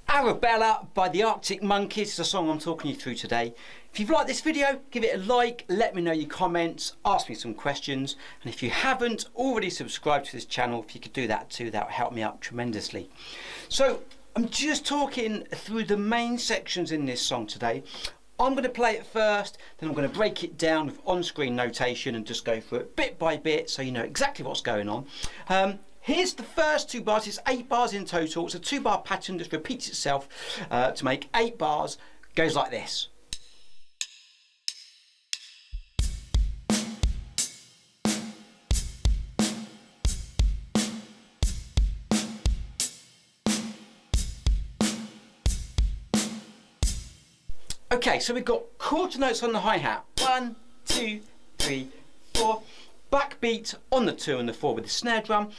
Arabella by the Arctic Monkeys is the song I'm talking you through today. If you've liked this video, give it a like, let me know your comments, ask me some questions, and if you haven't already subscribed to this channel, if you could do that too, that would help me out tremendously. So I'm just talking through the main sections in this song today. I'm going to play it first, then I'm going to break it down with on-screen notation and just go through it bit by bit so you know exactly what's going on. Here's the first 2 bars. It's 8 bars in total. It's a 2-bar pattern, just repeats itself to make 8 bars. Goes like this. Okay, so we've got quarter notes on the hi-hat. 1, 2, 3, 4. Backbeat on the 2 and the 4 with the snare drum.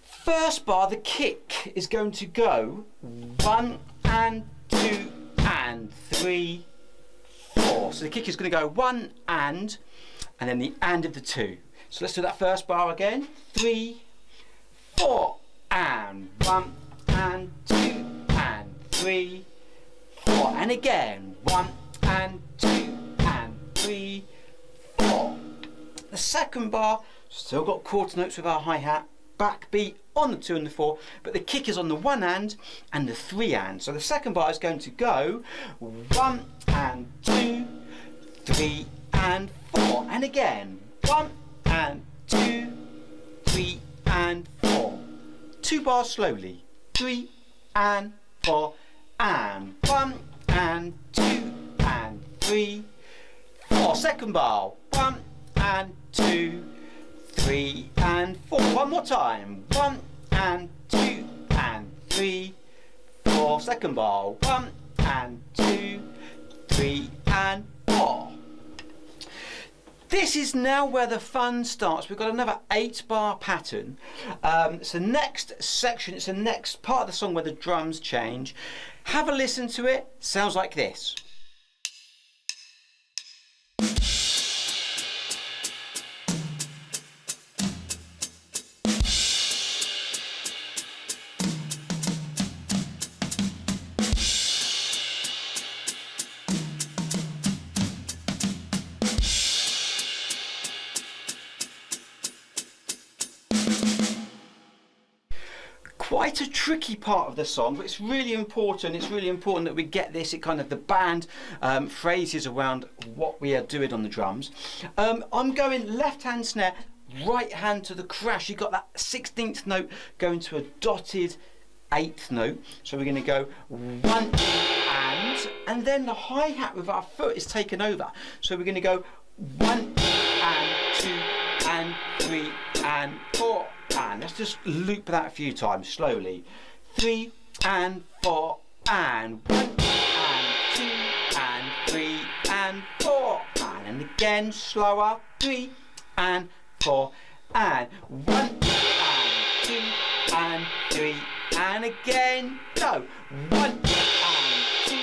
First bar, the kick is going to go 1 and 2 and 3, 4. So the kick is going to go 1 and then the and of the 2. So let's do that first bar again. 3, 4 and 1 and 2 and 3, 4. And again 1 and 2 and 3, 4. The second bar, still got quarter notes with our hi-hat. Backbeat on the 2 and the 4, but the kick is on the 1 and the 3 and. So the second bar is going to go 1 and 2, 3 and 4, and again 1 and 2, 3 and 4. 2 bars slowly. 3 and 4 and 1 and 2 and 3, 4. Second bar 1 and 2, 3 and 4. One more time. 1 and 2 and 3, 4. Second bar. 1 and 2, 3 and 4. This is now where the fun starts. We've got another 8-bar pattern. It's the next section. It's the next part of the song where the drums change. Have a listen to it. Sounds like this. Quite a tricky part of the song, but it's really important. It's really important that we get this. It kind of the band phrases around what we are doing on the drums. I'm going left hand snare, right hand to the crash. You've got that 16th note going to a dotted 8th note. So we're going to go 1 and then the hi-hat with our foot is taken over. So we're going to go 1 and 2 and 3 and 4. And let's just loop that a few times slowly. 3 and 4 and 1 and 2 and 3 and 4 and again slower. 3 and 4 and 1 and 2 and 3 and again go. 1 and 2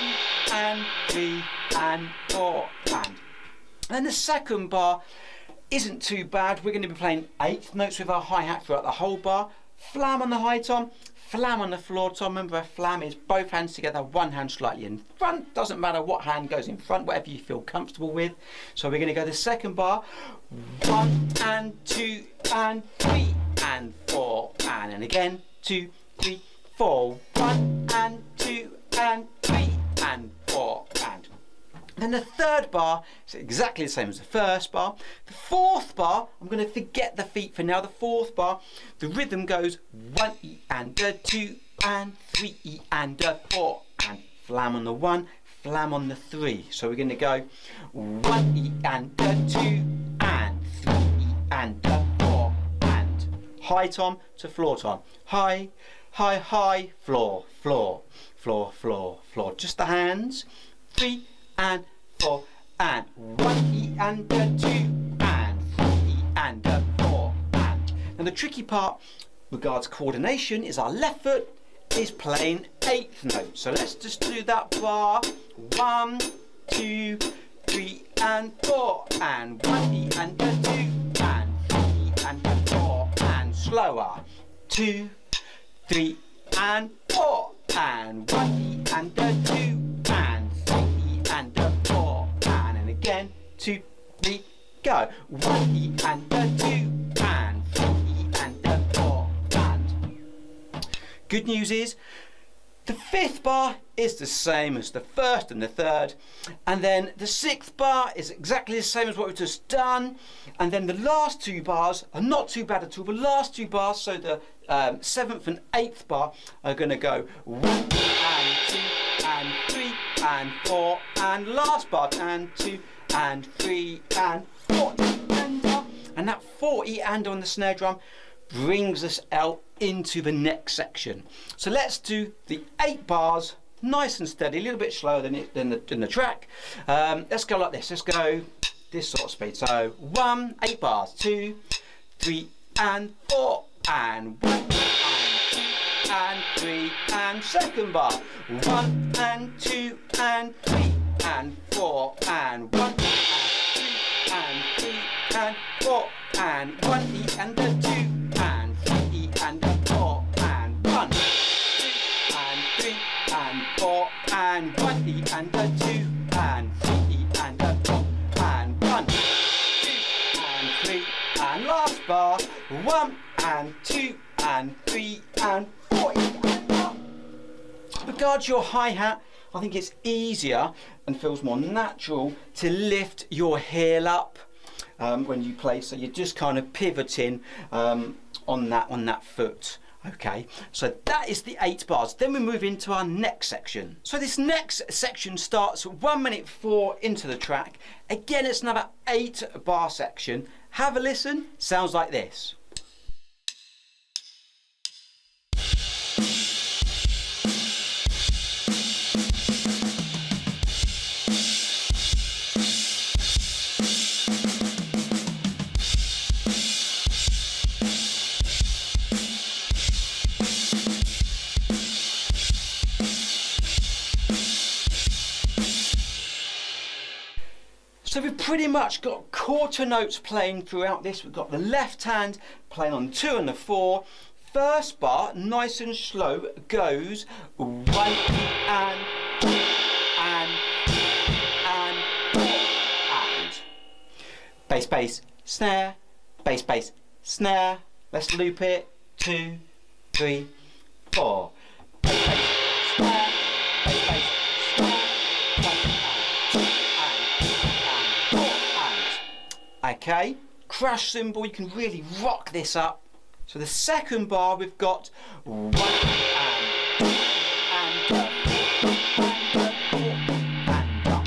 and 3 and 4 and then the second bar isn't too bad. We're going to be playing 8th notes with our hi-hat throughout the whole bar. Flam on the high tom, flam on the floor tom. Remember, a flam is both hands together, one hand slightly in front. Doesn't matter what hand goes in front, whatever you feel comfortable with. So we're going to go the second bar. 1 and 2 and 3 and 4 and again 2, 3, 4. 1 and 2 and 3 and 4 and then the third bar is exactly the same as the first bar. The fourth bar, I'm going to forget the feet for now. The fourth bar, the rhythm goes 1 E and a 2 and 3 E and a 4 and flam on the 1, flam on the 3. So we're going to go 1 E and a 2 and 3 E and a 4 and high tom to floor tom. High, high, high, floor, floor, floor, floor, floor. Just the hands. 3 and 4 and 1 E and a 2 and 3 E and a 4 and. Now the tricky part regards coordination is our left foot is playing 8th note. So let's just do that bar. 1, 2, 3 and 4 and 1 E and a 2 and 3 E and a 4 and slower. 2, 3 and 4 and 1 E and a 2 and 3 E and a 4 and again 2, 3, go. 1 E and a 2 and 3 E and a 4 and. Good news is the fifth bar is the same as the first and the third, and then the sixth bar is exactly the same as what we've just done, and then the last two bars are not too bad at all. The last two bars, so the seventh and eighth bar, are going to go 1 and 2 and 3 and 4 and last bar and 2 and 3 and 4 and that 4 and on the snare drum brings us out into the next section. So let's do the 8 bars nice and steady, a little bit slower than the track. Let's go like this. Let's go this sort of speed. So 1, 8 bars, 2, 3 and 4 and 1 and 2 and 3 and second bar. 1 and 2 and 3 and 4 and 1 and 2 and 3 and 4 and 1 E and a 2 and 3 E and a 4 and 1 2 and 3 and 4 and 1 E and a 2 and 3 E and a 4 and 1 2 and 3 and last bar 1 and 2 and 3 and 4 E and up. Regards your hi-hat, I think it's easier and feels more natural to lift your heel up when you play, so you're just kind of pivoting on that foot. Okay, so that is the 8 bars. Then we move into our next section. So this next section starts 1 minute 4 into the track. Again, it's another 8 bar section. Have a listen. Sounds like this. So we've pretty much got quarter notes playing throughout this. We've got the left hand playing on 2 and the 4. First bar, nice and slow, goes 1 and 2 and 4 and. Bass, bass, snare, bass, bass, snare. Let's loop it. 2, 3, 4. Bass, bass, snare, bass, bass, snare. 1 okay, crash cymbal, you can really rock this up. So the second bar we've got 1 and 2 and 4 and up.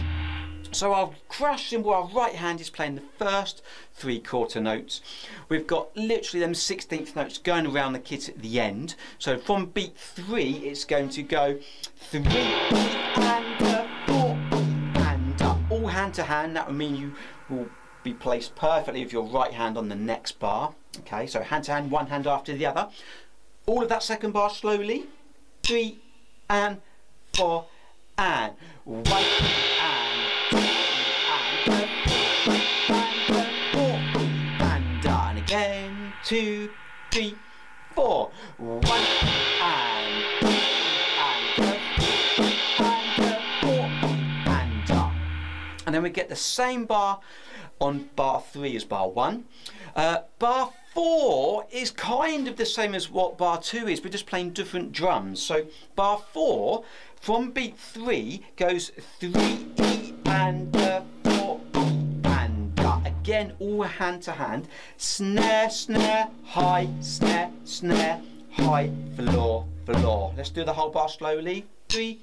So our crash cymbal, our right hand is playing the first 3 quarter notes. We've got literally them 16th notes going around the kit at the end. So from beat 3 it's going to go 3 and 4 and up. All hand to hand. That would mean you will be placed perfectly with your right hand on the next bar. Okay, so hand to hand, one hand after the other. All of that second bar slowly. 3 and 4 and 1 and 2 and 4 and done again. 2, 3, 4. 1 and 2 and 4 and done. And then we get the same bar on bar 3 as bar 1. Bar 4 is kind of the same as what bar 2 is, we're just playing different drums. So bar 4 from beat 3 goes 3 E and 4 E and again all hand to hand. Snare, snare, high, snare, snare, high, floor, floor. Let's do the whole bar slowly. 3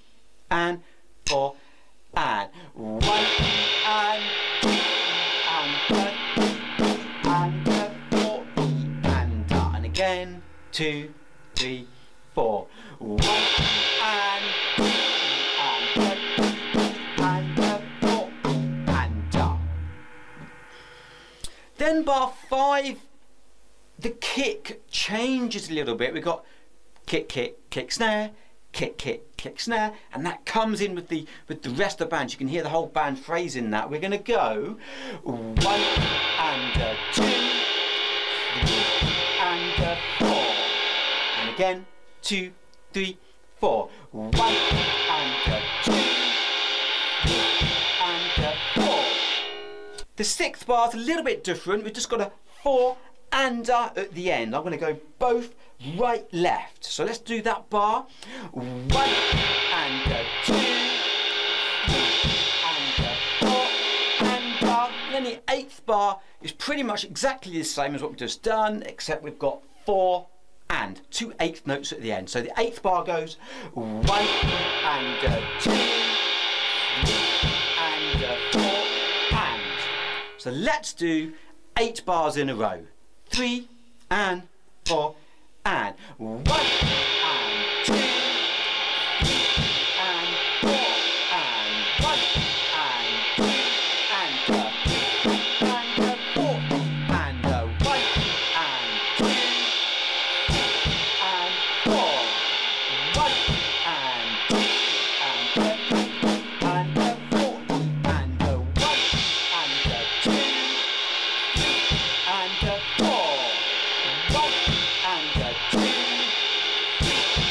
and 4 and 1 and 2 and 4 and again 2, 3, 4. 1 and 2 and 4 and done. Then bar 5, the kick changes a little bit. We've got kick, kick, kick, snare, kick, kick, kick, snare, and that comes in with the rest of the band. You can hear the whole band phrasing that. We're going to go 1 and 2, 3 and 4, and again 2, 3, 4. 1 and 2 and 4. The 6th bar is a little bit different. We've just got a 4 and at the end. I'm going to go both right, left. So let's do that bar. 1 and 2 and 4 and then the 8th bar is pretty much exactly the same as what we've just done, except we've got 4 and 2 8th notes at the end. So the 8th bar goes 1 and 2 and 4 and. So let's do 8 bars in a row. 3 and 4 and 1 and 2 and 4 and 1 and 2 and 3 and 4 and 1 and 2 and 4 1 and 2 and 4 and 1 and 2 and 4 1 and 2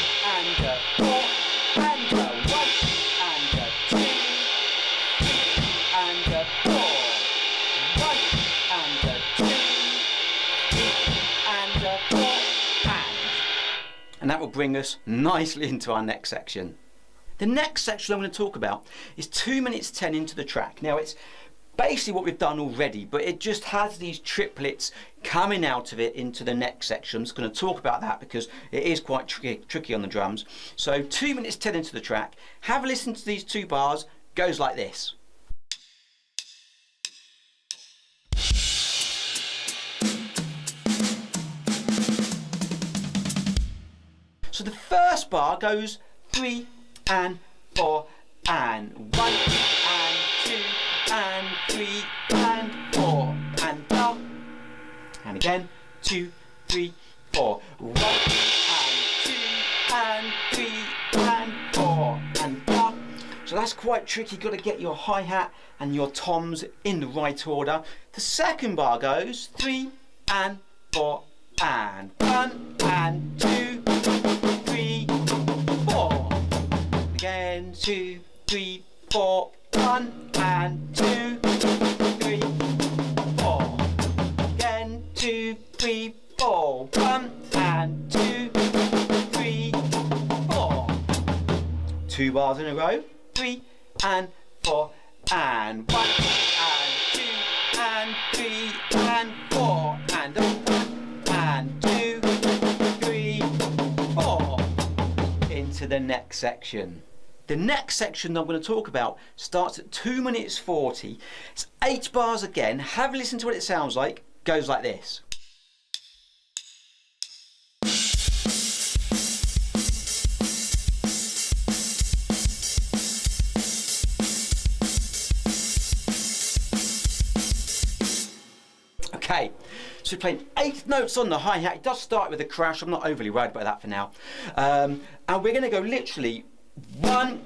and 4 and 1 and 2 and 4 1 and 2 and 4 and that will bring us nicely into our next section. The next section I'm going to talk about is 2 minutes 10 into the track. Now it's basically what we've done already, but it just has these triplets coming out of it into the next section. I'm just going to talk about that because it is quite tricky on the drums. So 2 minutes 10 into the track, have a listen to these 2 bars, goes like this. So the first bar goes 3 and 4 and 1 and 2 and 3 and 4 and up and again 2 3 4 1 and 2 and 3 and 4 and up. So that's quite tricky. Got to get your hi-hat and your toms in the right order. The second bar goes 3 and 4 and 1 and 2 3 4 again 2 3 4 1 and 2 3 4 again 2 3 4 1 and 2 3 4 2 bars in a row 3 and 4 and 1 and 2 and 3 and 4 and 1 and 2 3 4 into the next section. The next section I'm going to talk about starts at 2 minutes 40. It's 8 bars again. Have a listen to what it sounds like. Goes like this. Okay, so we're playing 8 notes on the hi-hat. It does start with a crash. I'm not overly worried about that for now. And we're going to go literally 1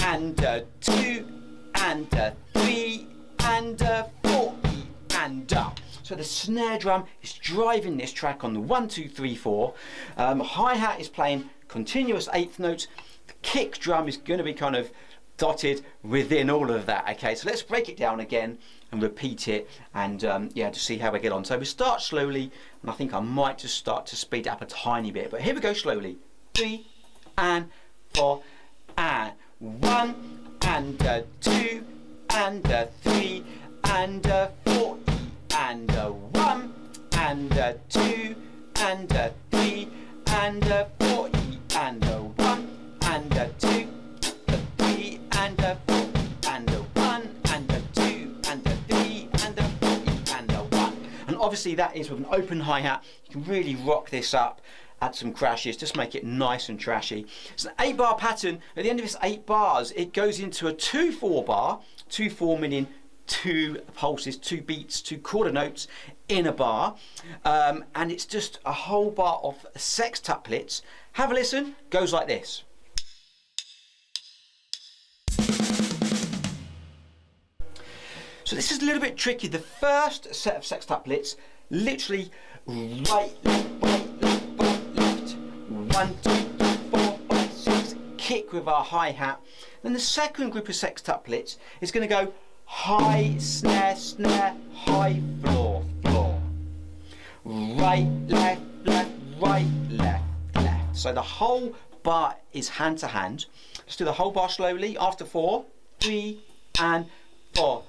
and 2 and 3 and 4 and up. So the snare drum is driving this track on the 1 2 3 4. Hi-hat is playing continuous 8th notes. The kick drum is going to be kind of dotted within all of that. Okay, so let's break it down again and repeat it and yeah, to see how we get on. So we start slowly, and I think I might just start to speed it up a tiny bit, but here we go slowly. 3 and 4 and 1 and 2 and 3 and 4 and 1 and 2 and 3 and 4 and 1 and 2 3 and 4 and 1 and 2 and 3 and 4 and 1. And obviously that is with an open hi-hat. You can really rock this up. Add some crashes, just make it nice and trashy. It's an 8 bar pattern. At the end of its 8 bars, it goes into a 2/4 bar, 2/4 meaning 2 pulses, 2 beats, 2 quarter notes in a bar. And it's just a whole bar of sextuplets. Have a listen, goes like this. So this is a little bit tricky. The first set of sextuplets, literally right, left, right, left, right, left. 1 2 3 4 5 6. kick with our hi-hat. Then the second group of sextuplets is going to go high, snare, snare, high, floor, floor. Right, left, left, right, left, left. So the whole bar is hand to hand. Let's do the whole bar slowly. After 4, 3, and 4.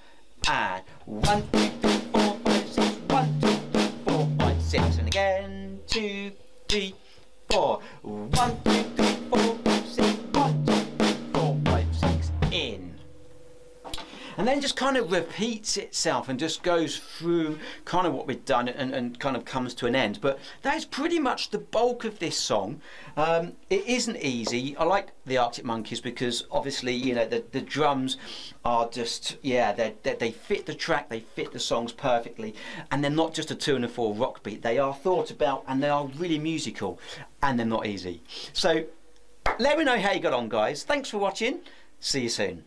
And 1, 2, 3, 4, 5, 6. 1, 2, 3, 4, 5, 6. And again, 2, 3, 4. 1, 2, 3, 4, 5, 6. 1, 2, 3, 4, 5, 6. In. And then just kind of repeats itself and just goes through kind of what we've done and kind of comes to an end. But that is pretty much the bulk of this song. It isn't easy. I like the Arctic Monkeys because obviously, you know, the drums are just, yeah, they fit the track, they fit the songs perfectly. And they're not just a 2 and a 4 rock beat. They are thought about and they are really musical and they're not easy. So let me know how you got on, guys. Thanks for watching. See you soon.